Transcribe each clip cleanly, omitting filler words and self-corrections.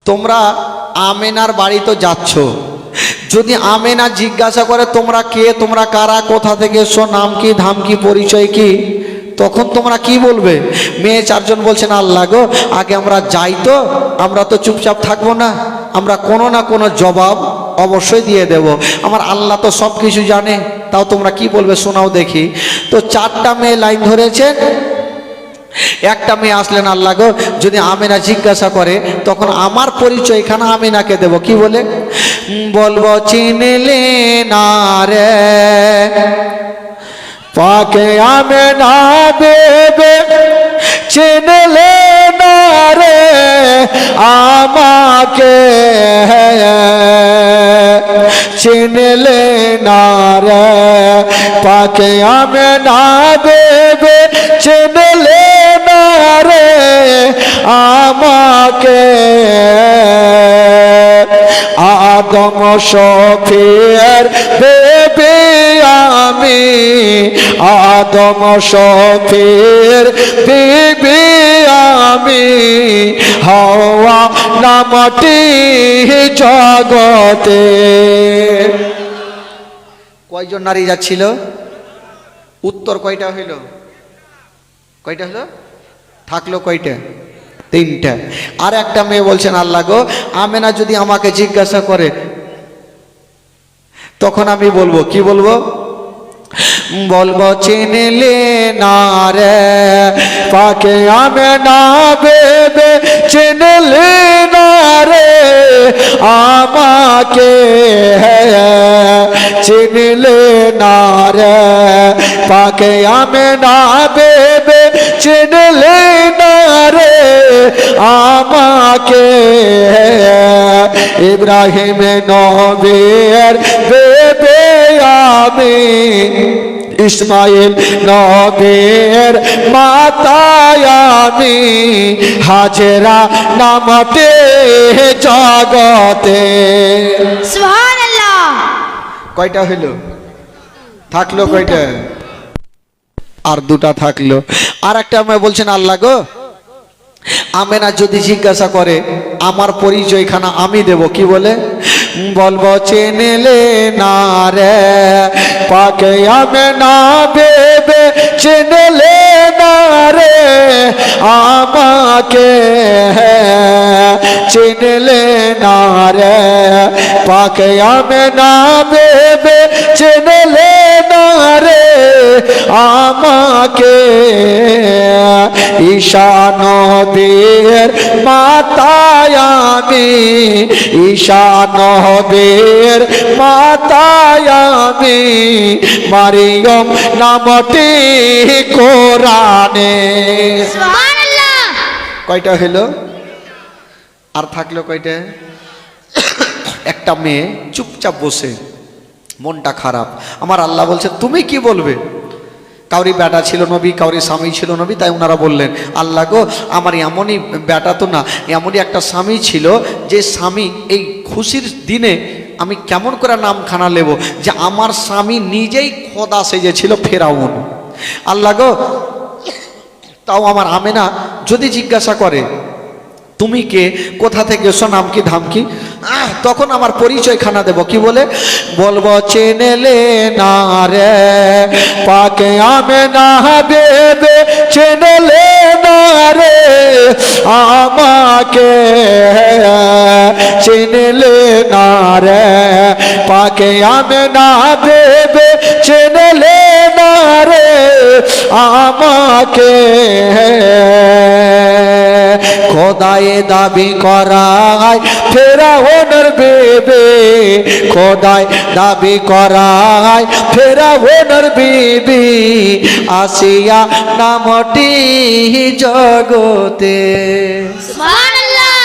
তোমরা আমেনার বাড়ি তো যাচ্ছ, যদি আমেনা জিজ্ঞাসা করে তোমরা কে, তোমরা কারা, কোথা থেকে এসো, নাম কি, ধাম কি, পরিচয় কি, তখন তোমরা কি বলবে? মেয়ে চারজন বলছেন আল্লাহ গো, আগে আমরা যাই তো, আমরা তো চুপচাপ থাকবো না, আমরা কোনো না কোনো জবাব অবশ্যই দিয়ে দেব, আমার আল্লাহ তো সব কিছু জানে। তাও তোমরা কি বলবে শোনাও দেখি। তো চারটা মেয়ে লাইন ধরেছেন। একটা মেয়ে আসলেন, আল্লাহ গো, যদি আমেনা জিজ্ঞাসা করে তখন আমার পরিচয় এখানে আমেনাকে দেব, কি বলে বলবো? চিনলে না রে পাকে আমেনা বেবে, চিনলে না রে আমাকে, চিনলে না রে পাকে আমেনা বেবে, চিনলে না রে আমাকে। আদম শফির বেবে আমি, আদম শফির বেবে আমি, হাওয়া নামটি জগতে। কয়জন নারী যাচ্ছিল? উত্তর কয়টা হইল? কয়টা হলো? থাকলো কয়টা? তিনটা। আর একটা মেয়ে বলছেন আল্লাহ গো, আমেনা যদি আমাকে জিজ্ঞাসা করে তখন আমি বলবো, কি বলবো? বলবো চিনলে না রে পাকে আমেনা বেবে, চিনলে না রে আমাকে, চিনলে না রে পাকে আমেনা বেবে, চিনলে না রে আমাকে। ইব্রাহিম নবীর বেবে আমি, ইসমাইল নবীর মাতায় আমি, হাজেরা নামতে জগতে। সুবহানাল্লাহ। কয়টা হইল? থাকলো কয়টা? আর দুটা থাকলো। আর একটা মেয়ে বলছেন আল্লাহ গো, আমেনা যদি জিজ্ঞাসা করে আমার পরিচয়খানা আমি দেব, কি বলে বলবো? চিনলে না রে পাকে আমেনা বেবে, চিনলে না রে আমাকে, চিনলে না রে পাকে আমেনা বেবে, চিনলে না রে আমাকে। ঈশা নবীর মাতায় আমি, ঈশা নবীর মাতায় আমি, মারিয়ম নামটি কোরআনে। সুবহানাল্লাহ। কয়টা হলো? আর থাকলো কয়টা? একটা মেয়ে চুপচাপ বসে, মনটা খারাপ। আমার আল্লাহ বলছে তুমি কি বলবে? কাউরি বেটা ছিল নবী, কাউরি স্বামী ছিল নবী, তাই ওনারা বললেন আল্লাহ গো, আমার এমনই বেটা তো না, এমনই একটা স্বামী ছিল যে স্বামী এই খুশির দিনে আমি কেমন করে নামখানা নেব যে আমার স্বামী নিজেই খোদা সেজেছিল ফেরাউন। আল্লাহ গো, তাও আমার আমেনা যদি জিজ্ঞাসা করে তুমি কে, কোথা থেকে এসো, নাম কি, ধাম কি, তখন আমার পরিচয় খানা দেব, কি বলে বলবো? চিনলে না রে পাকে আমেনা বেবে, চিনলে না রে আমাকে, চিনলে না রে পাকে আমেনা বেবে, চিনলে না রে আমাকে। খোদায়ে দাবি করায় ফেরাউনের বেবে, খোদায় দাবি করায় ফেরাউনের বিবি, আসিয়া নামটি জগতে। সুবহানাল্লাহ।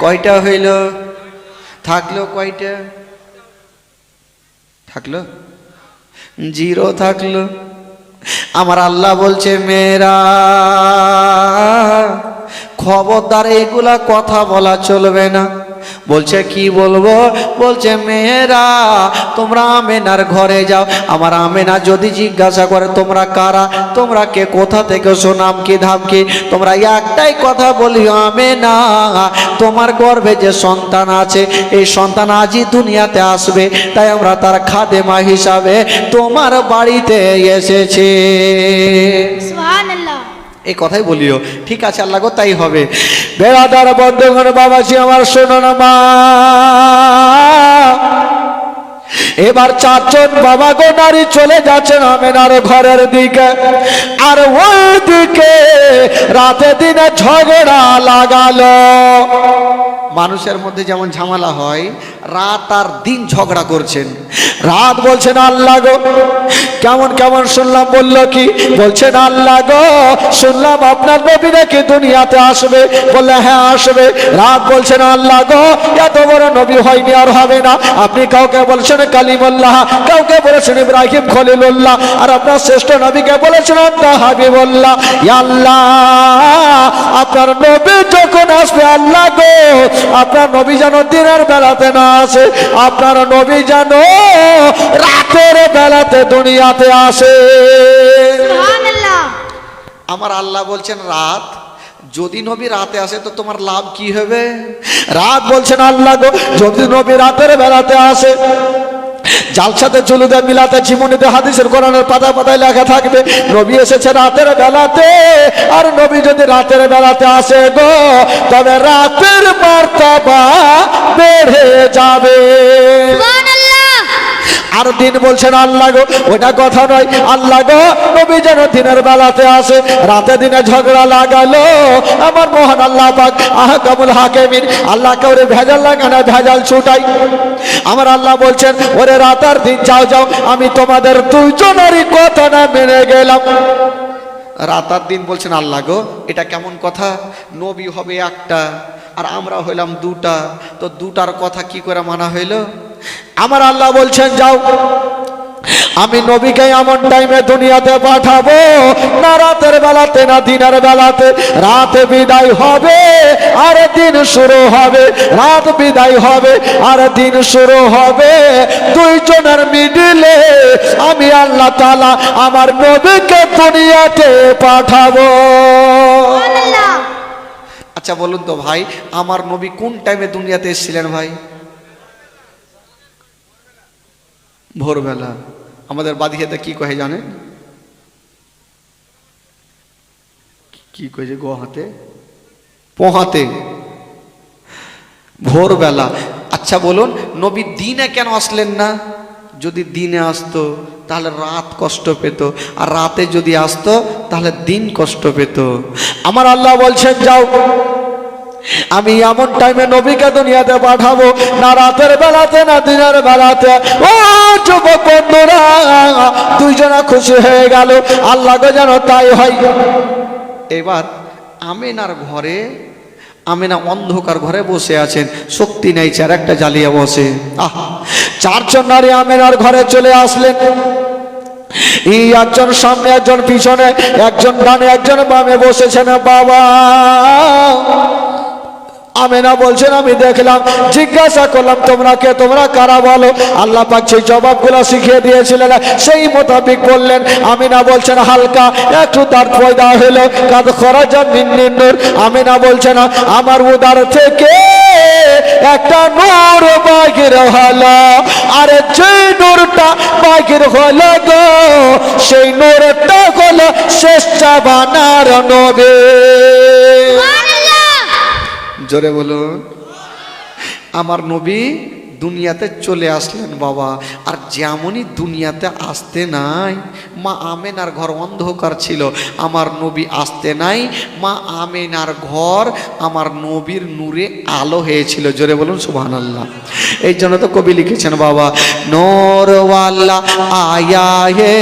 কয়টা হইল? থাকলো কয়টা? থাকলো জিরো থাকলো। আমার আল্লাহ বলছে মেয়েরা খবরদার এগুলা কথা বলা চলবে না। বলছে কি বলবো? বলছে মেয়েরা তোমরা আমেনার ঘরে যাও। আমার আমেনা যদি জিজ্ঞাসা করে তোমরা কারা, তোমরা কে, কোথা থেকে, নাম কি, ধাম কি, তোমরা একটাই কথা বলি, আমেনা তোমার গর্ভে যে সন্তান আছে এই সন্তান আজই দুনিয়াতে আসবে, তাই আমরা তার খাদেমা হিসাবে তোমার বাড়িতে এসেছি। সুবহানাল্লাহ। এই কথাই বলিও। ঠিক আছে আল্লাহ গো, তাই হবে। বেড়াদার বন্ধুগণ, বাবাজি আমার শোনো না মা, এবার চারজন বাবা গো নারী চলে যাচ্ছেন আমেনার ঘরের দিকে। আর ওই দিকে রাতে দিনে ঝগড়া লাগালো। মানুষের মধ্যে যেমন ঝামেলা হয়, রাত আর দিন ঝগড়া করছেন। রাত বলছেন আল্লাহ গো কেমন কেমন শুনলাম, বলল কি? বলছেন আল্লাহ গো শুনলাম আপনার নবী নাকি দুনিয়াতে আসবে। বললে হ্যাঁ আসবে। রাত বলছেন আল্লাহ গো এত বড় নবী হয়নি, আর হবে না। আপনি কাউকে বলছেন কালিমুল্লাহ, কাউকে বলেছেন ইব্রাহিম খলিলুল্লাহ, আর আপনার শ্রেষ্ঠ নবীকে বলেছেন আল্লাহ হাবিবুল্লাহ। ইয়া আল্লাহ আপনার নবী যখন আসবে আল্লাহ গো, আপনার নবী যেন দিনের বেলাতে না আসে, আপনার নবী যেন রাতের বেলাতে দুনিয়াতে আসে। সুবহানাল্লাহ। আমার আল্লাহ বলছেন রাত যদি নবী রাতে আসে তো তোমার লাভ কি হবে? রাত বলছেন আল্লাহ গো যদি নবী রাতের বেলাতে আসে, জালসাতে জুলুদে মিলাতে জীবনীতে হাদিসের কোরআনের পাতা পাতায় লেখা থাকবে নবী এসেছে রাতের বেলাতে। আর নবী যদি রাতের বেলাতে আসে গো, তবে রাতের মার্তবা বেড়ে যাবে। সুবহানাল্লাহ। আর দিন বলছেন আল্লাহ গো ওটা কথা নয়, আল্লাহ গো নবী যেন দিনের বেলাতে আসে। রাতে দিনে ঝগড়া লাগালো আমার মহান আল্লাহ পাক আহকামুল হাকিমিন। আল্লাহ কাউরে ভেজাল লাগানো, ভেজাল ছুটাই। আমার আল্লাহ বলছেন ওরে রাত আর দিন যাও যাও, আমি তোমাদের দুইজনেরই কথা না মেনে গেলাম। রাত আর দিন বলছেন আল্লাহ গো এটা কেমন কথা? নবী হবে একটা আর আমরা হইলাম দুটা, তো দুটার কথা কি করে মানা হইল? আমার আল্লাহ বলছেন যাও, আমি নবীকে এমন টাইমে দুনিয়াতে পাঠাবো না রাতের বেলাতে না দিনের বেলাতে। রাতে বিদায় হবে আর দিন শুরু হবে, রাত বিদায় হবে আর দিন শুরু হবে। দুইজনের মিডিলে আমি আল্লাহ তাআলা আমার নবীকে দুনিয়াতে পাঠাবো। সুবহানাল্লাহ। আচ্ছা বলুন তো ভাই, আমার নবী কোন টাইমে দুনিয়াতে এসেছিলেন ভাই? ভোরবেলা। আমাদের বাদিয়াতে কি কহে জানেন? কি কয়ে গোহাতে পোহাতে, ভোরবেলা। আচ্ছা বলুন নবী দিনে কেন আসলেন না? যদি দিনে আসতো তাহলে রাত কষ্ট পেত, আর রাতে যদি আসতো তাহলে দিন কষ্ট পেত। আমার আল্লাহ বলছেন যাও, আমি এমন টাইমে নবীকে দুনিয়াতে পাঠাবো না রাতের বেলাতে না দিনের বেলাতে। ও যুবক বন্ধুরা দুইজনা খুশি হয়ে গেল, আল্লাহ গো যেন তাই হয়। এবার আমেনার ঘরে, আমেনা অন্ধকার ঘরে বসে আছেন, শক্তি নেই, চার একটা জ্বালিয়ে বসে। চারজন নারী আমেনার ঘরে চলে আসলেন। এই একজন সামনে একজন পিছনে, একজন ডানে একজন বামে বসেছেন। বাবা আমেনা বলছেন আমি দেখলাম, জিজ্ঞাসা করলাম তোমরা কে, তোমরা কারা বলো। আল্লাহ পাক সেই জবাবগুলো শিখিয়ে দিয়েছিলেন, সেই মোতাবেক বললেন। আমেনা বলছেন হালকা একটু তার পয়দা হলো, কাদ খরাজা মিন নূর। আমেনা বলছেন আমার উদার থেকে একটা নূর বাহির হলো, আর যে নূরটা বাহির হলো গো সেই নূরটা হলো শেষ জামানার নবী। জোরে বলুন। আমার নবী দুনিয়াতে চলে আসলেন বাবা। আর যেমনই দুনিয়াতে আসতে নাই, মা আমেনার ঘর অন্ধকার ছিল, আমার নবী আসতে নাই, মা আমেনার ঘর আমার নবীর নূরে আলো হয়েছিল। জোরে বলুন সুবহানাল্লাহ। এই জন্য তো কবি লিখেছেন বাবা, নূর ওয়ালা আয়া হে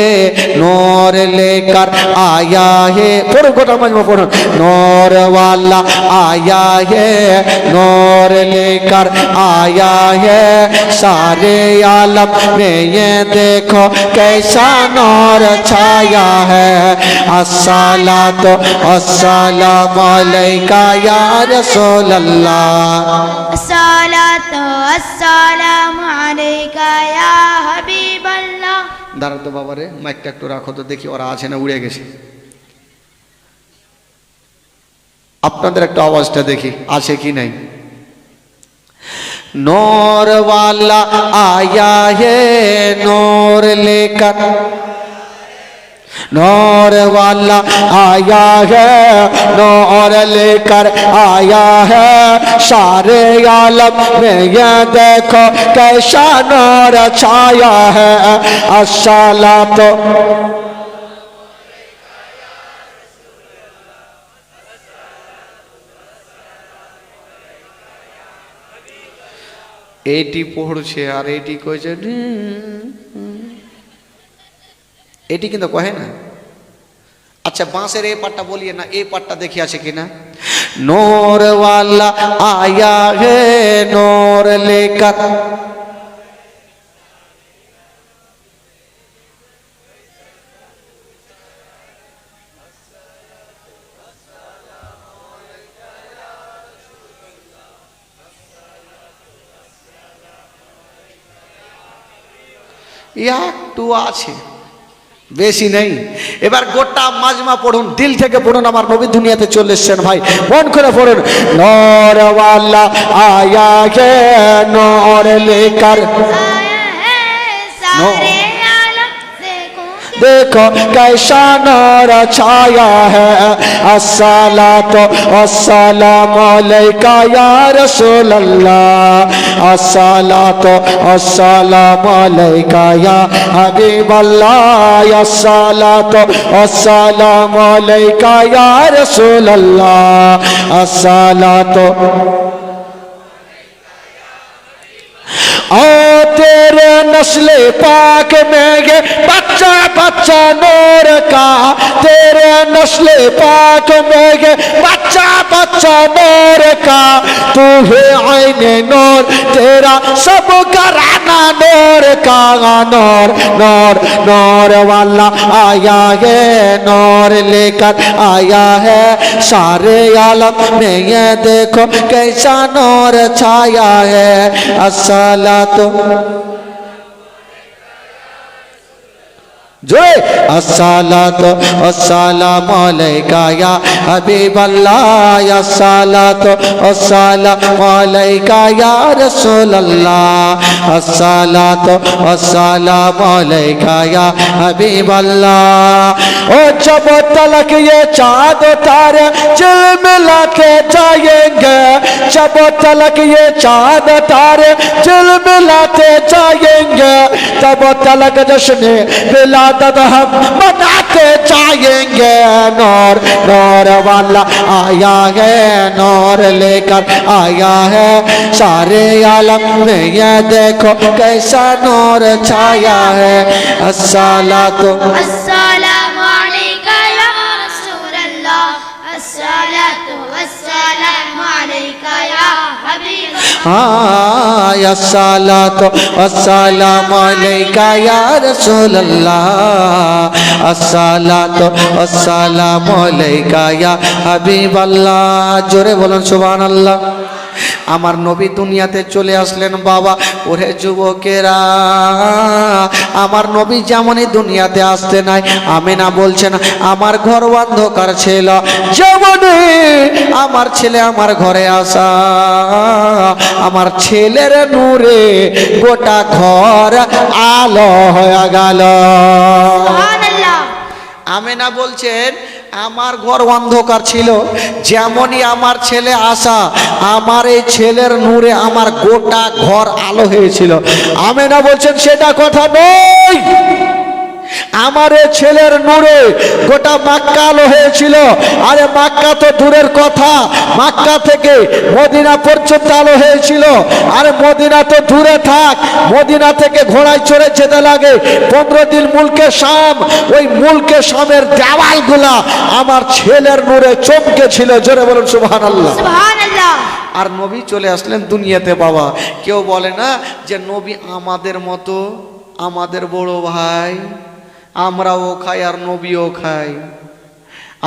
নূর লেকার আয়া হে। পড়ো গোটা মাজমা পড়ো। নূর ওয়ালা আয়া হে नूर लेकर आया है सारे आलम में, ये देखो कैसा नूर छाया है। अस्सलातु वस्सलामु अलैका या रसूल अल्लाह। আসসালামু আলাইকা ইয়া হাবিবাল্লাহ। দাঁড়া তো বাবারে, মাইকটা একটু রাখো তো দেখি ওরা আছে না উড়ে গেছে। আপনাদের একটু আওয়াজটা দেখি আছে কি নাই। नूर वाला आया है नूर लेकर, नूर वाला आया है नूर लेकर आया है सारे आलम में ये देखो कैसा नूर छाया है। अस्सलातो এটি পড়ছে আর এটি কইছে এটি কিন্তু কহে না। আচ্ছা বাঁশের এই পাটটা বলিয়ে না, এই পাটটা দেখি আছে কিনা। নূর ওয়ালা আয়া হে নূর লেকর, একটু আছে বেশি নেই। এবার গোটা মাজমা পড়ুন, দিল থেকে পড়ুন, আমার নবী দুনিয়াতে চলে এসেছেন ভাই, মন করে পড়ুন। নূর ওয়ালা আয়া হে নূর লেকর, आया है सारे आलम देखो देखो कैसा नूर छाया है। अस्सलातो अस्सलामु अलैका या रसूल अल्लाह, अस्सलातो अस्सलामु अलैका या हबीब अल्लाह, अस्सलातो अस्सलामु अलैका या रसूल अल्लाह, अस्सलातो ओ तेरे नस्ल पाक में ये बच्चा बच्चा नूर का, तेरे नस्ल पाक में ये बच्चा बच्चा नूर का, तू है आईने नूर तेरा सब कराना नूर का। नूर नूर नूर वाला आया है नूर लेकर आया है सारे आलम में ये देखो कैसा नूर छाया है। अस्सलातो जो अस्सलातो अस्सलामु अलैका या हबीब अल्लाह, अस्सलातो अस्सलामु अलैका या रसूल अल्लाह, अस्सलातो अस्सलामु अलैका या हबीब अल्लाह। ओ जब तलक ये चाँद तारे झिलमिलाते जाएंगे, जब तलक ये चाँद तारे झिलमिलाते जाएंगे, तब तलक जश्न विलादत हम मनाते जाएंगे। नूर नूर वाला आया है नूर लेकर आया है सारे आलम में ये देखो कैसा नूर छाया है। अस्सलातो अस्सलामु अलैका या रसूल अल्लाह, अस्सलातु वस्सलामु अलैका या हबीब हाँ अस्सलातो अस्सलामु अलैका या रसूल अल्लाह, अस्सलातो अस्सलामु अलैका या हबीब अल्लाह। जोरे बोलन सुभान अल्लाह। আমার নবী দুনিয়াতে চলে আসলেন বাবা। ওরে যুবকেরা, আমার নবী যেমনই দুনিয়াতে আসতে নাই, আমিনা বলছেন আমার ঘর অন্ধকার ছিল, যেমনই আমার ছেলে আমার ঘরে আসা, আমার ছেলের নূরে গোটা ঘর আলো হয়ে গেল। সুবহানাল্লাহ। আমিনা বলছেন আমার ঘর অন্ধকার ছিল, যেমনই আমার ছেলে আসা, আমার এই ছেলের নূরে আমার গোটা ঘর আলো হয়েছিল। আমিনা বলছেন সেটা কথা নয়, আমার এই ছেলের নূরে গোটা মক্কা আলো হয়েছিল। আরে মক্কা তো দূরের কথা, মক্কা থেকে মদিনা পর্যন্ত আলো হয়েছিল। আরে মদিনা তো দূরে থাক, মদিনা থেকে ঘোড়ায় চড়ে যেতে লাগে 15 দিন মুলকে শাম, ওই মুলকে শামের দেওয়ালগুলা আমার ছেলের নূরে চমকে ছিল। জোরে বলুন সুবহানাল্লাহ। সুবহানাল্লাহ। আর নবী চলে আসলেন দুনিয়াতে বাবা। কেউ বলে না যে নবী আমাদের মতো, আমাদের বড় ভাই, আমরাও খাই আর নবীও খাই।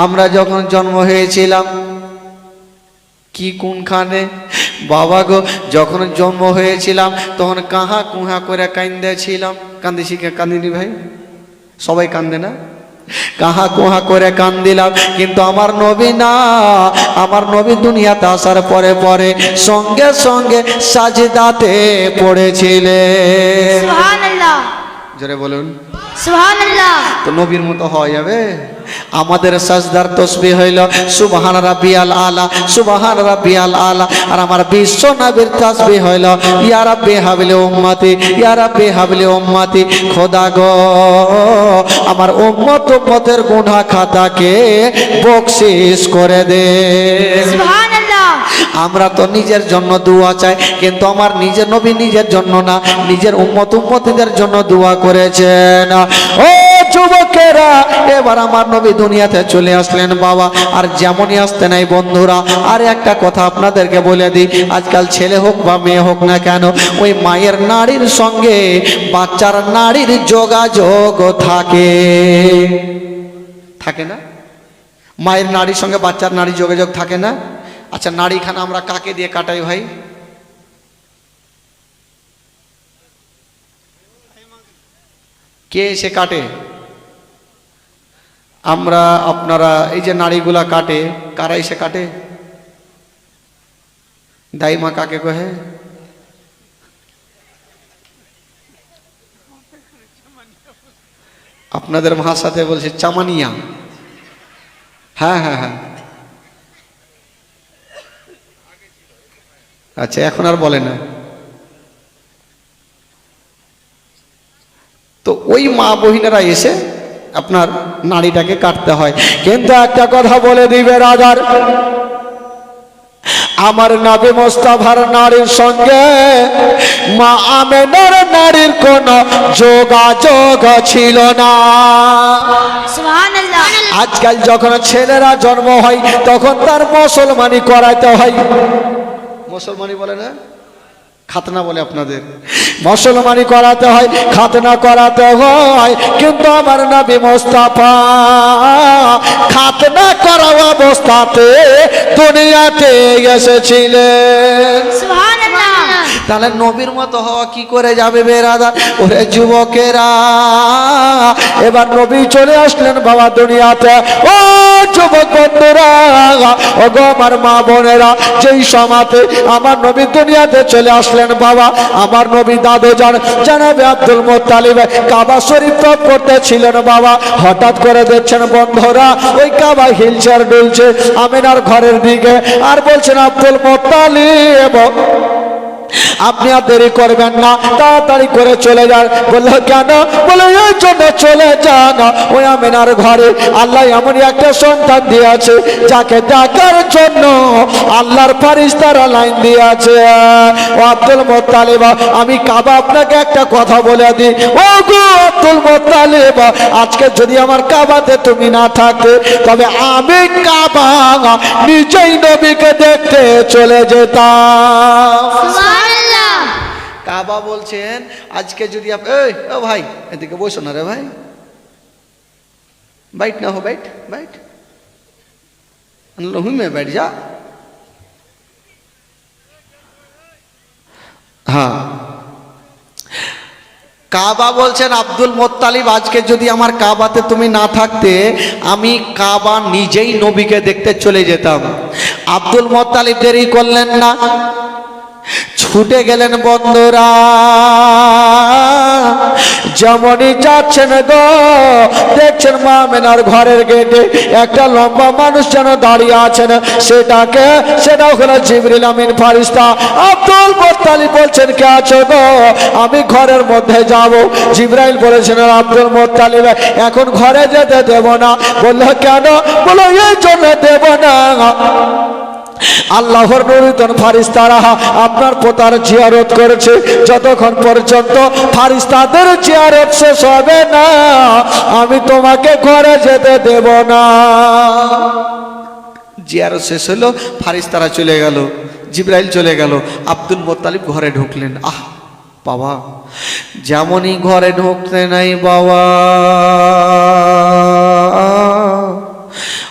আমরা যখন জন্ম হয়েছিলাম কি কোনখানে বাবা গো, যখন জন্ম হয়েছিলাম তখন কাহা কুহা করে কান্দেছিলাম। কান্দিছি কে? কান্দিনি ভাই? সবাই কান্দে না? কাহা কুহা করে কান্দিলাম, কিন্তু আমার নবী না, আমার নবী দুনিয়াতে আসার পরে পরে সঙ্গে সঙ্গে সাজদাতে পড়েছিলেন। সুবহানাল্লাহ, জোরে বলুন। সুবহানাল্লাহ। তো নবীর মতো হওয়া যাবে? আমাদের সাজদার তসবিহ হইল সুবহান রাব্বিয়াল আলা, সুবহান রাব্বিয়াল আলা। আর আমার বিশ্ব নবীর তাসবিহ হইল ইয়া রাব্বি হাবলি উম্মতি, ইয়া রাব্বি হাবলি উম্মতি। খোদা গো, আমার উম্মতের গুনাহ খাতাকে বকশিশ করে দে। সুবহানাল্লাহ। আমরা তো নিজের জন্য দোয়া চাই, কিন্তু আমার নিজের নবী নিজের জন্য না, নিজের উম্মতিদের জন্য দোয়া করেছেন। ও যুবকেরা, এবার আমার নবী দুনিয়াতে চলে আসলেন বাবা। আর যেমনই আসতে নাই বন্ধুরা, আর একটা কথা আপনাদেরকে বলে দিই, আজকাল ছেলে হোক বা মেয়ে হোক না কেন, ওই মায়ের নাড়ির সঙ্গে বাচ্চার নাড়ির যোগাযোগ থাকে না? মায়ের নাড়ির সঙ্গে বাচ্চার নাড়ির যোগাযোগ থাকে না? আচ্ছা, নাড়িখানা আমরা কাকে দিয়ে কাটাই ভাই? কে এসে কাটে? আমরা, আপনারা এই যে নাড়িগুলা কাটে, কারা এসে কাটে? দাইমা কাকে কহে? আপনাদের ভাষাতে বলছে চামানিয়া। হ্যাঁ হ্যাঁ হ্যাঁ, আচ্ছা, এখন আর বলে না। তো ওই মা বহিনেরা এসে আপনার নাড়িটাকে কাটতে হয়। কিন্তু একটা কথা বলে দিবে রাজার, আমার নবী মুস্তাফার নারীর সঙ্গে মা আমেনার নারীর কোনো যোগাযোগ ছিল না। সুবহানাল্লাহ। আজকাল যখন ছেলেরা জন্ম হয় তখন তার মুসলমানি করাইতে হয়। মুসলমানি বলে না, খাতনা বলে আপনাদের। মুসলমানি করাতে হয়, খাতনা করাতে হয়। কিন্তু আমার নবী মুস্তাফা খাতনা করা অবস্থাতে দুনিয়াতে এসেছিলেন। সুবহানাল্লাহ। তাহলে নবীর মতো হওয়া কি করে যাবে বেরাদার? ওরে যুবকেরা, এবার নবী চলে আসলেন বাবা দুনিয়াতে। ও যুবক বন্ধুরা, ও গো আমার মা বোনেরা, যেই সময়তে আমার নবী দুনিয়াতে চলে আসলেন বাবা, আমার নবী দাদু জানাবে আব্দুল মুত্তালিব কাবা শরীফ তপ করতেছিলেন বাবা। হঠাৎ করে দেখছেন বন্ধুরা, ওই কাবা হিলছে আর ডুলছে আমিনার ঘরের দিকে। আর বলছেন আব্দুল মুত্তালিব, আপনি আর দেরি করবেন না, তাড়াতাড়ি করে চলে যান। বললো কেন? বলে এই জন্য চলে যান, ওই আমিনার ঘরে আল্লাহ এমন একটা সন্তান দিয়েছে যাকে ডাকার জন্য আল্লাহর ফারিস্তারা লাইন দিয়েছে। ও আব্দুল মুত্তালিব, আমি কাবা আপনাকে একটা কথা বলে দিই। ও গো আব্দুল মুত্তালিব, আজকে যদি আমার কাবাতে তুমি না থাকতে, তবে আমি কাবা নিজেই নবীকে দেখতে চলে যেতাম। সুবহানাল্লাহ। কাবা বলছেন আজকে যদি এই ও ভাই এদিকে বসো না রে ভাই, बैठ ना हो, बैठ बैठ लहू में बैठ जा। हाँ, কাবা বলছেন আব্দুল মুত্তালিব, আজকে যদি আমার কাবাতে তুমি না থাকতে, আমি কাবা নিজেই নবীকে দেখতে চলে যেতাম। আব্দুল মুত্তালিব দেরি করলেন না, ছুটে গেলেন বন্ধুরা। যেমনই যাচ্ছেন গো, দেখছেন মা আমেনার ঘরের গেটে একটা লম্বা মানুষ যেন দাঁড়িয়ে আছেন। সেটা হলো জিবরিল আমিন ফারিস্তা। আব্দুল মুত্তালিব বলছেন কে আছো গো? আমি ঘরের মধ্যে যাব। জিবরাইল বলেছেন আব্দুল মুত্তালিব এখন ঘরে যেতে দেব না। বললো কেন? বললো এই জন্য দেব না, আল্লাহর নূরতন ফারিস্তারা আপনার পোতার জিয়ারত করেছে, যতক্ষণ পর্যন্ত ফারিস্তাদের জিয়ারত শেষ হবে না আমি তোমাকে ঘরে যেতে দেব না। জিয়ারত শেষ হলো, ফারিস্তারা চলে গেল, জিবরাইল চলে গেল, আব্দুল মুত্তালিব ঘরে ঢুকলেন। আহ বাবা, যেমনই ঘরে ঢুকতে নাই বাবা,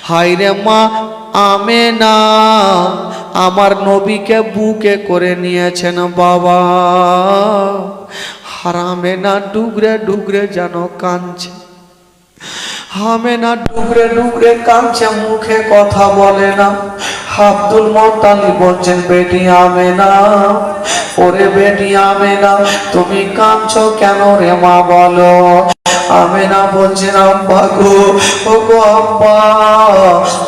হায় রে মা আমেনা আমার নবীকে বুকে করে নিয়েছেন বাবা। হারামে না ডুগরে ডুগরে যেন কাঁদছে, হামেনা ডুগরে ডুগরে কাঁদছে, মুখে কথা বলে না। আব্দুল মোত্তালিব বলছেন, বেটি আমেনা, ওরে বেটি আমেনা, তুমি কাঁদছো কেন রে মা বলো। আমেনা বলছেন, আব্বা গো, ও গো আব্বা,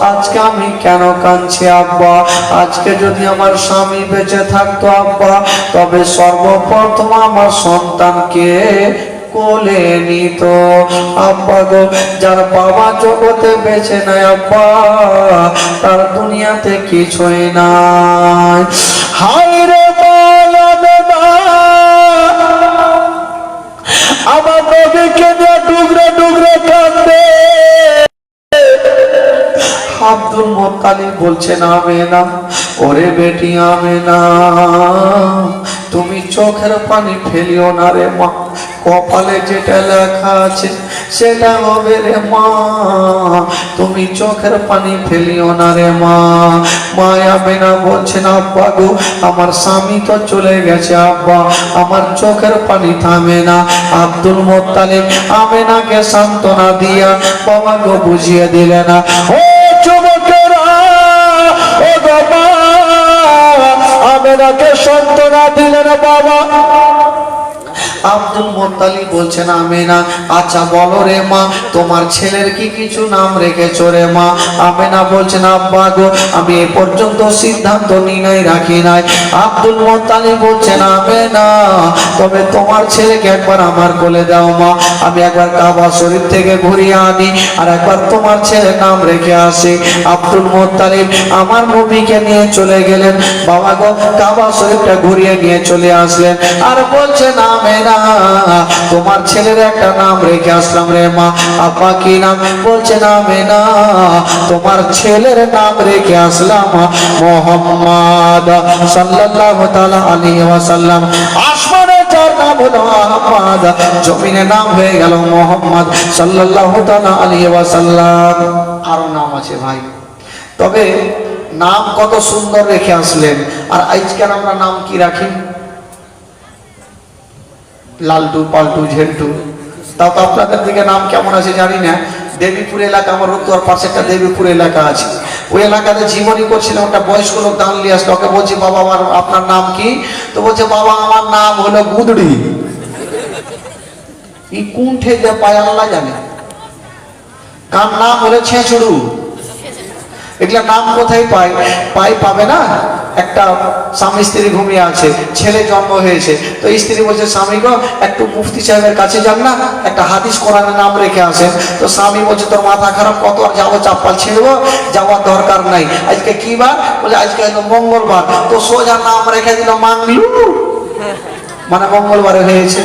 আজকে আমি কেন কাঁদছি আব্বা? আজকে যদি আমার স্বামী বেঁচে থাকতো আব্বা, তবে সর্বপ্রথম আমার সন্তানকে কোলে নিত আব্বা গো। যার বাবা জগতে বেঁচে নাই আব্বা, তার দুনিয়াতে কিছুই নাই। হায় রে মাওলানা, আমার নবীকে নিয়ে ডুগরে ডুগরে কাঁদে। আব্দুল মোত্তালিব বলছেন, আমেনা, ওরে বেটি আমেনা, তুমি চোখের পানি ফেলিও না রে মা, কপালে যেটা লেখা আছে সেটা হবে রে মা, তুমি চোখের পানি ফেলিও না রে মা। মা আমেনা বলছেন, আব্বা গো, আমার স্বামী তো চলে গেছে আব্বা, আমার চোখের পানি থামে না। আব্দুল মোত্তালিব আমেনাকে সান্ত্বনা দিয়া বাবা গো বুঝিয়ে দিলে না। ও যুবকেরা, ও বাবা, আমেনাকে সান্ত্বনা দিলেন বাবা। আব্দুল মোত্তালিব বলছেন, আমেনা, আচ্ছা বলো রে মা, তোমার ছেলের কি কিছু নাম রেখেছো রে মা? আমেনা বলছেন, আব্বা গো, আমি এ পর্যন্ত সিদ্ধান্ত রাখি নাই। আব্দুল মোত্তালিব বলছেন, আমেনা, তবে তোমার ছেলেকে একবার আমার কোলে দাও মা, আমি একবার কাবা শরীফ থেকে ঘুরিয়ে আনি আর একবার তোমার ছেলের নাম রেখে আসি। আব্দুল মোত্তালিব আমার নবীকে নিয়ে চলে গেলেন বাবা গো, কাবা শরীফটা ঘুরিয়ে নিয়ে চলে আসলেন আর বলছেন, আমেনা, তোমার ছেলের একটা নাম রেখে আসলাম রে মা। আব্বা কি নাম? বলছেন, আমেনা, তোমার ছেলের নাম রেখে আসলাম মুহাম্মদ সাল্লাল্লাহু তাআলা আলাইহি ওয়াসাল্লাম। আসমানে যার নাম হলো আহমদ, জমিনে নাম হয়ে গেল মুহাম্মদ সাল্লাল্লাহু তাআলা আলাইহি ওয়াসাল্লাম। আরো নাম আছে ভাই, তবে নাম কত সুন্দর রেখে আসলেন। আর আজকাল আমরা নাম কি রাখি? লালটু, পাল্টু, ঝেন্টু। তাও তো আপনাদের দিকে নাম কেমন আছে জানি না। দেবীপুর এলাকা, আমার রোদ্দুয়ার পাশে একটা দেবীপুর এলাকা আছে, ওই এলাকাতে জীবনী করছিলাম, একটা বয়স্ক লোক দান নিয়ে আসলো। ওকে বলছি, বাবা আমার আপনার নাম কি? তো বলছে, বাবা আমার নাম হলো গুদড়ি। এই কোন ঠে যে পায় আল্লাহ জানে। কার নাম হলো ছেঁচড়ু। এগুলা নাম কোথায় পাবে না। একটা স্বামী স্ত্রী ঘুমিয়ে আছে, ছেলে জন্ম হয়েছে, তো স্ত্রী বলছে, স্বামী গো, একটু মুফতি সাহেবের কাছে যান না, একটা হাদিস কোরআনের নাম রেখে আসেন। তো স্বামী বলছে, তোর মাথা খারাপ, কত আর যাবো, চাপ্পাল ছিঁড়বো, যাওয়ার দরকার নাই। আজকে কি বার? বলে আজকে হলো মঙ্গলবার। তো সোজা নাম রেখে দিল মাংলু, মানে মঙ্গলবারে হয়েছে।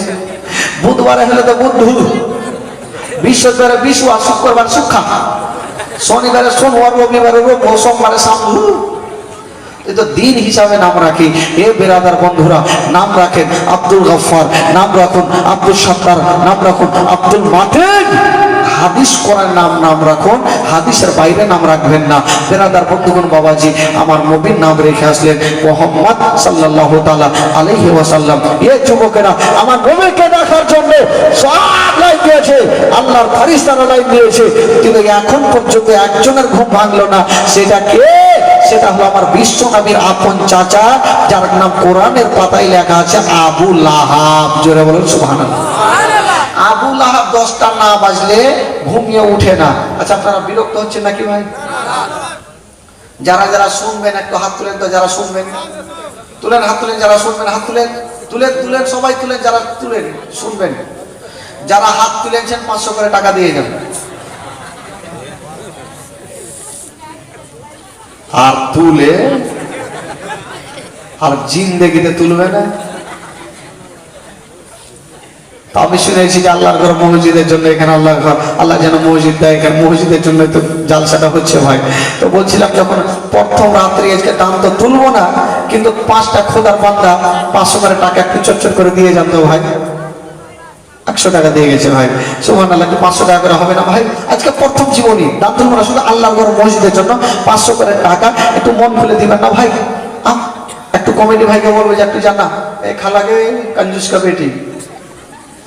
বুধবারে হলে তো বুদ্ধু, বৃহস্পতিবারে বিশু, আর শুক্রবার সুখা, শনিবারে সোমবার, রবিবারে রোগ, সোমবারে সামু। তো দিন হিসাবে নাম রাখি। এ বেরাদার বন্ধুরা, নাম রাখেন আব্দুল গফফার, নাম রাখুন আব্দুল সত্তার, নাম রাখুন আব্দুল মাতিন। হাদিস করার নাম রাখুন, হাদিসের বাইরে নাম রাখবেন না। বেরাদার বন্ধুগণ, বাবাজি আমার নবীর নাম রেখে আসলেন মুহাম্মদ সাল্লাল্লাহু তাআলা আলাইহি ওয়াসাল্লাম। এই যুবকেরা আমার নবীকে দেখার জন্য সব লাইন দিয়েছে, আল্লাহর ফেরেশতারা লাইন দিয়েছে, কিন্তু এখন পর্যন্ত একজনের ঘুম ভাঙলো না। সেটা কে? সেটা হলো আমার বিশ্ব নবীর আপন চাচা, যার নাম কোরআনের পাতায় লেখা আছে আবু লাহাব। জোরে বলুন সুবহানাল্লাহ। আবু লাহাব 10টা না বাজলে ঘুমিয়ে উঠে না। আচ্ছা, আপনারা বিরক্ত হচ্ছেন নাকি ভাই? যারা যারা শুনবেন একটু হাত তুলেন তো, যারা শুনবেন তুলেন, হাত তুলেন, যারা শুনবেন হাত তুলেন, তুলেন সবাই তুলেন, যারা তুলেন শুনবেন। যারা হাত তুলেছেন 500 করে টাকা দিয়ে যাবেন। আর তুলে আর জিন্দেগিতে তুলবে না। আমি শুনেছি যে আল্লাহর ঘর মসজিদের জন্য, এখানে আল্লাহর ঘর, আল্লাহ যেন মসজিদ দেয়, এখানে মসজিদের জন্য তো জালসাটা হচ্ছে ভাই। তো বলছিলাম, যখন প্রথম রাত্রি আজকে দাম তো তুলবো না, কিন্তু 5টা খোদার বান্দা 500 করে টাকা একটু চটচট করে দিয়ে যান তো ভাই। 100 টাকা দিয়ে গেছে ভাই। সুবহানাল্লাহ। কি 500 টাকা করে হবে না ভাই? আজকে প্রথম জীবনী দান তোমরা শুধু আল্লাহর ঘর মসজিদের জন্য 500 করে টাকা একটু মন খুলে দিবেন না ভাই? একটু কমিটি ভাইকে বলবে যে একটু জানা এই খালাকে কঞ্জুস কা বেটি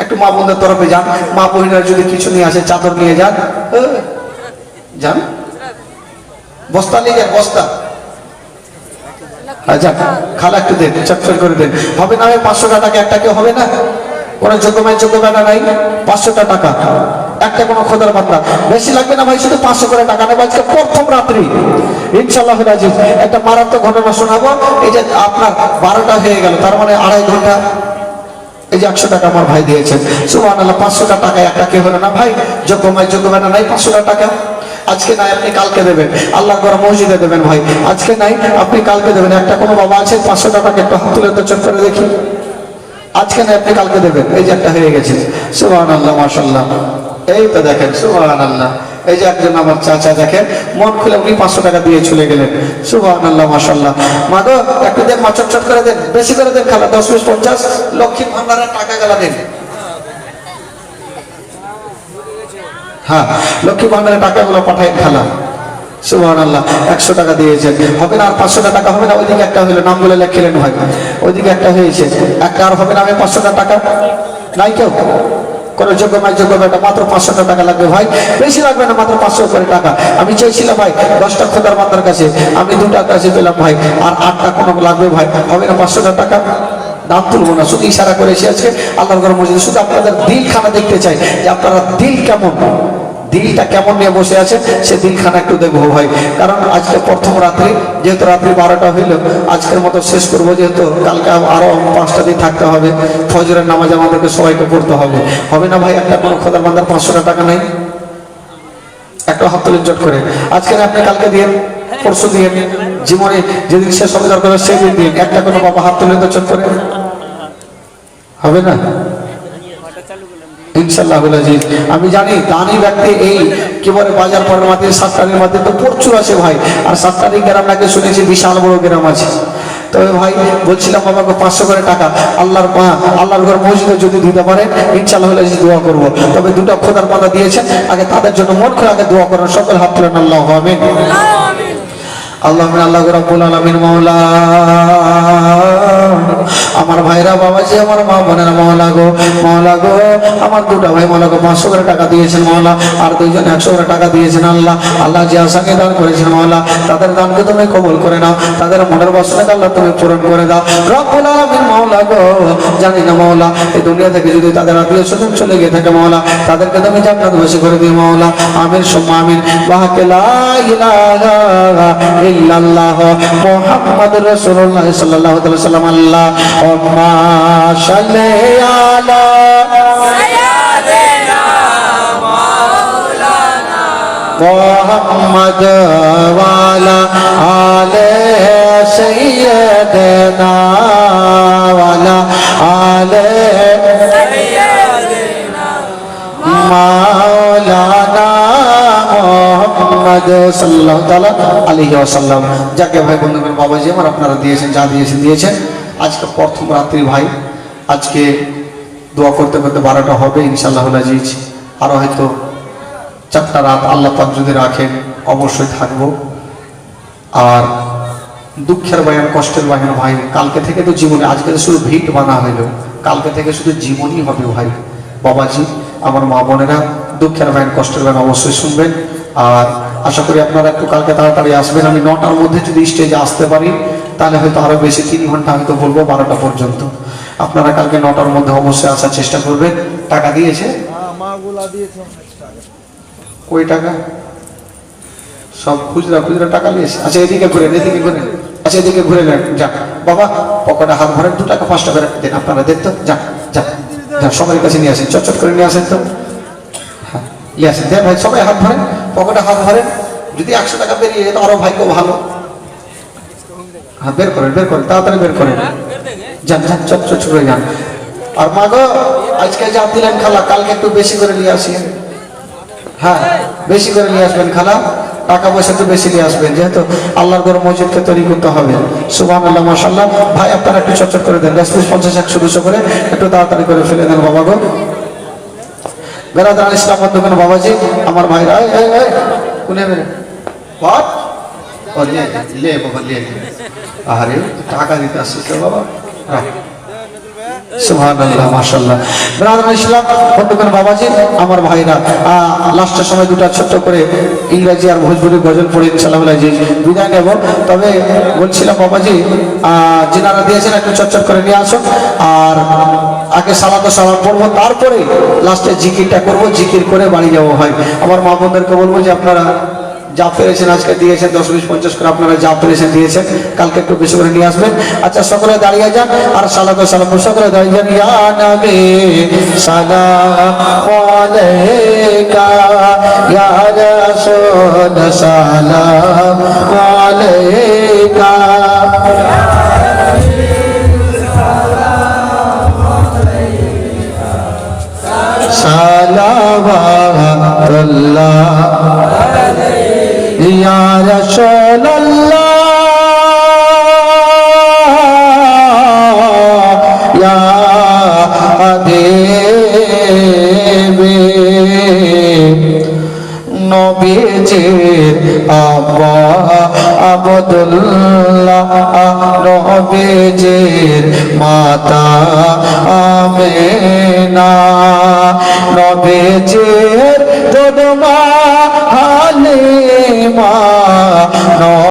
একটু মা বোনদের তরফে যান, মা বোনেরা যদি কিছু নিয়ে আসে চাদর নিয়ে যান, যান বস্তা নিয়ে যান, বস্তা। আচ্ছা খালা একটু দেন, চটচট করে দেন। হবে না ভাই? 500 টাকা একটা কেউ হবে না? কোনো যোগ্য বেটা নাই? 500 টাকা একটা কোনো খোদার বান্দা। বেশি লাগবে না ভাই, শুধু 500 করে টাকা নেবো আজকে প্রথম রাত্রি ইনশাআল্লাহ রাজি। একটা মারাত্মক ঘটনা শোনাবো। এই যে আপনার 12টা হয়ে গেল, তার মানে 2.5 ঘন্টা। এই যে 100 টাকা আমার ভাই দিয়েছেন। সুবহানাল্লাহ। 500 টাকা একটা কে হলো না ভাই? যোগ্য বেটা নাই 500 টাকা। আজকে নাই আপনি কালকে দেবেন, আল্লাহর ঘর মসজিদে দেবেন ভাই। আজকে নাই আপনি কালকে দেবেন। একটা কোনো বাবা আছে 500 টাকা একটু হাত তুলে তো চট করে দেখি। আজকে নাই আপনি কালকে দেবেন। এই যে একটা হয়ে গেছে। সুবহানাল্লাহ মাশাআল্লাহ। এই তো দেখেন সুবহানাল্লাহ। এই যে একজন আমার চাচা দেখেন মন খুলে উনি 500 টাকা দিয়ে চলে গেলেন। সুবহানাল্লাহ মাশাআল্লাহ। মা গো একটু দেন, মা চট করে দেন, বেশি করে দেন খালা। 10 20 50 লক্ষ্মী ভান্ডারের টাকা গেলা দেন। হ্যাঁ লক্ষ্মী ভান্ডারের টাকাগুলো পাঠাই খালা। সুবহানাল্লাহ। 100 টাকা দিয়েছেন। হবে না আর 500 টাকা হবে না? ওইদিকে একটা হইলো, নাম বলে লেখলেন ভাই। ওইদিকে একটা হয়েছে, একটা আর হবে না? আমি 500 টাকা নাই কেউ কোনো যোগ্য বেটা। মাত্র 500 টাকা লাগবে ভাই, বেশি লাগবে না, মাত্র 500 করে টাকা। আমি চাইছিলাম ভাই 10টা খোদার বান্দার কাছে, আমি 2টার কাছে পেলাম ভাই, আর 8টা কোনো লাগবে ভাই। হবে না 500 টাকা? দাম তুলবো না, শুধু ইশারা করে এসে আজকে আল্লাহর ঘর মসজিদে শুধু আপনাদের দিলখানা দেখতে চাই যে আপনারা দিল কেমন, দিলটা কেমন নিয়ে বসে আছে, সে দিলখানা একটু দেখবো ভাই। কারণ আজকে প্রথম রাত্রি, যেহেতু রাত্রি 12টা হইল, আজকের মতো শেষ করবো, যেহেতু কালকে আরো 5টা দিন থাকতে হবে। ফজরের নামাজ আমাদেরকে সবাইকে পড়তে হবে। হবে না ভাই? একটা কোনো খোদার বান্দার 500 টাকা নাই? একটা হাত তুলে জট করে আজকে আপনি কালকে দিয়ে, পরশু দিয়ে, জীবনে যেদিন শেষ হবে দরকার সেদিন দিন। একটা কোনো বাবা হাত তুলে তো চট করে হবে না ইনশাআল্লাহ। আমি জানি দানি ব্যক্তি এই কি বলে বাজার পরের মাঠে সাতটানির মধ্যে তো প্রচুর আছে ভাই। আর সাতটানি গ্রাম নাকি শুনেছি বিশাল বড় গ্রাম আছে। তবে ভাই বলছিলাম বাবাকে 500 করে টাকা আল্লাহর ঘর মসজিদে যদি দিতে পারে ইনশাআল্লাহ দোয়া করবো। তবে 2টা খোদার বান্দা দিয়েছেন, আগে তাদের জন্য মন করে আগে দোয়া করেন। সকল হাত তুলেন আল্লাহু আমিন। আল্লাহ রাব্বুল আলামিন। মাওলা আমার ভাইরা বাবাজি, আমার মা বোনেরা, মাওলা গো আমার 2টা ভাই মাওলা গো 500 করে টাকা দিয়েছেন মাওলা, আর 2জন 100 করে টাকা দিয়েছেন আল্লাহ যে আশাকে দান করেছেন মাওলা, তাদের দানকে তুমি কবুল করে নাও, তাদের মনের বাসনাকে আল্লাহ তুমি পূরণ করে দাও রব্বুল আলামিন। মাওলা গো জানি না মাওলা এই দুনিয়া থেকে যদি তাদের আত্মীয় স্বজন চলে গিয়ে থাকে মাওলা, তাদেরকে তুমি জান্নাতবাসী করে দিও মাওলা। আমিন সুম্মা আমিন। বাহাকে লা ইলাহা ইল্লাল্লাহ মুহাম্মাদুর রাসূলুল্লাহ সাল্লাল্লাহু আলাইহি ওয়াসাল্লাম। আল্লাহুম্মা সাল্লি আলা সাইয়্যিদিনা মাওলানা মুহাম্মাদ ওয়া আলা আলি সাইয়্যিদিনা ওয়া আলা আলি সাইয়্যিদিনা মাওলানা সাল্লাল্লাহু তাআলা আলাইহি ওয়াসাল্লাম। যাকে ভাই বন্ধুগণ বাবাজি আমার আপনারা দিয়েছেন, যা দিয়েছেন। আজকে প্রথম রাত্রি ভাই, আজকে দোয়া করতে করতে 12টা হবে ইনশাআল্লাহ আজিজ। আরো হয়তো 4টা রাত আল্লাহ পাক যদি রাখেন অবশ্যই থাকবো। আর দুঃখের বয়ান, কষ্টের বয়ান ভাই, কালকে থেকে তো জীবনে, আজকে তো শুধু ভিট বানা হইলো, কালকে থেকে শুধু জীবনই হবে ভাই। বাবাজি আমার মা বোনেরা দুঃখের বয়ান, কষ্টের বয়ান অবশ্যই শুনবেন। আর আশা করি আপনারা একটু কালকে তাড়াতাড়ি আসবেন। আমি 9টার মধ্যে যদি স্টেজে আসতে পারি তাহলে হয়তো আরো বেশি 3 ঘন্টা হয়তো বলবো 12টা পর্যন্ত। আপনারা কালকে 9টার মধ্যে অবশ্যই আসার চেষ্টা করবেন। টাকা দিয়েছে কই টাকা? সব খুচরা টাকা নিয়েছে। আচ্ছা এদিকে ঘুরেন। আচ্ছা এদিকে ঘুরে নেন। যাক বাবা পকেটে হাত ভরেন, 2 টাকা 5 টাকা দেন। আপনারা দেন তো, যাক সবার কাছে নিয়ে আসেন, চট করে নিয়ে আসেন তো। হ্যাঁ নিয়ে আসেন, দেন ভাই সবাই হাত ভরেন, পকেটে হাত ভরেন। যদি 100 টাকা বেরিয়ে যেত আরো ভাগ্য ভালো। হ্যাঁ বের করেন তাড়াতাড়ি বের করেন। যান চট করে যান। আর মা গো আজকে যা দিলেন খালা, কালকে একটু বেশি করে নিয়ে আসেন। হ্যাঁ বেশি করে নিয়ে আসবেন খালা, টাকা পয়সা তো বেশি নিয়ে আসবেন, যেহেতু আল্লাহর ঘর মসজিদকে তৈরি করতে হবে। সুবহানাল্লাহ মাশাআল্লাহ। ভাই আপনারা একটু চট করে দেন, 10 50 100 200 করে একটু তাড়াতাড়ি করে ফেলে দেন বাবা গো। বেরাদার ইসলাম বন্ধুগণ বাবাজি আমার ভাইরা কোনে বেরে বাট ও লে বাবা লে আরে টাকা দিতে আসছিস তো বাবা সুবহানাল্লাহ মাশাআল্লাহ ব্রাদার ইসলাম বন্ধুগণ বাবাজি আমার ভাইরা লাস্টের সময় দুটো ছোট্ট করে ইংরেজি আর ভোজপুরি গজল পড়ে ইনশাআল্লাহ যে বিদায় নেব তবে বলছিলাম বাবাজি যিনারা দিয়েছেন একটু চটচট করে নিয়ে আসুন আর আগে সালাত ও সালাম পড়বো তারপরে লাস্টে জিকিরটা করব জিকির করে বাড়ি যাবো ভাই আমার মা বোনদেরকে বলবো যে আপনারা যা পেরেছেন আজকে দিয়েছেন 10 20 50 করে আপনারা যা পেরেছেন দিয়েছেন কালকে একটু বেশি করে নিয়ে আসবেন আচ্ছা সকলে দাঁড়িয়ে যান আর সালাত ও সালাম সকলে দাঁড়িয়ে যান ইয়া নবী সালাম আলাইকা ইয়া রাসূল সালাম আলাইকা সালাওয়াতুল্লাহ ইয়া রাসূলুল্লাহ ইয়া হাবিবি নবীজির আব্বা আব্দুল্লাহ নবীজির মাতা আমিনা নবীজির দুধ মা